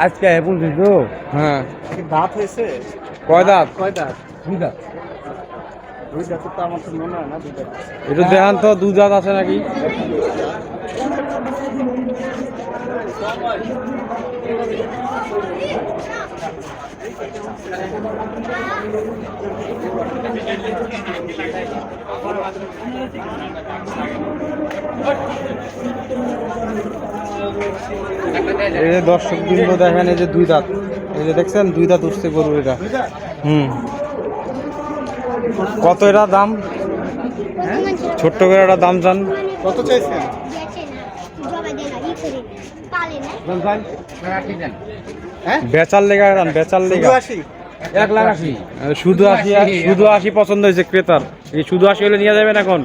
আজকে বলছিস তো? হ্যাঁ। দাঁত হয়েছে? কয় দাঁত? কয় দাঁত? দুই দাঁত। দুই দাঁত তো আমার তো মনে হয় না দুই দাঁত। একটু দেখান তো দুই দাঁত আছে নাকি? এই যে দর্শক বিন্দু দেখেন, এই যে দুই দাঁত, এই যে দেখছেন দুই দাঁত উঠছে গরু এটা। কত এটা দাম? ছোট্ট করে একটা দাম চান কত চাইছেন? বেচার লেগা দাম, বেচার লেগা 1,80,000। শুধু 80, শুধু 80 পছন্দ হয়েছে ক্রেতার। এই শুধু 80 হলে নিয়ে যাবেন এখন।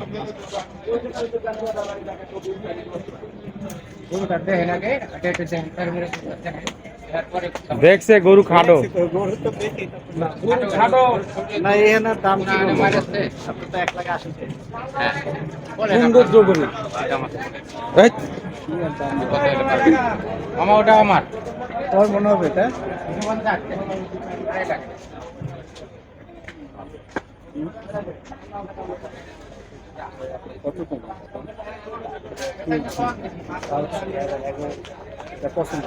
দেখছে গরু খাটো। না এখানে দাম কি আপনি তো 1,80,000। সৌন্দর্য গরু। আমার ওটা আমার তোর মনে হবে এটা কত পছন্দ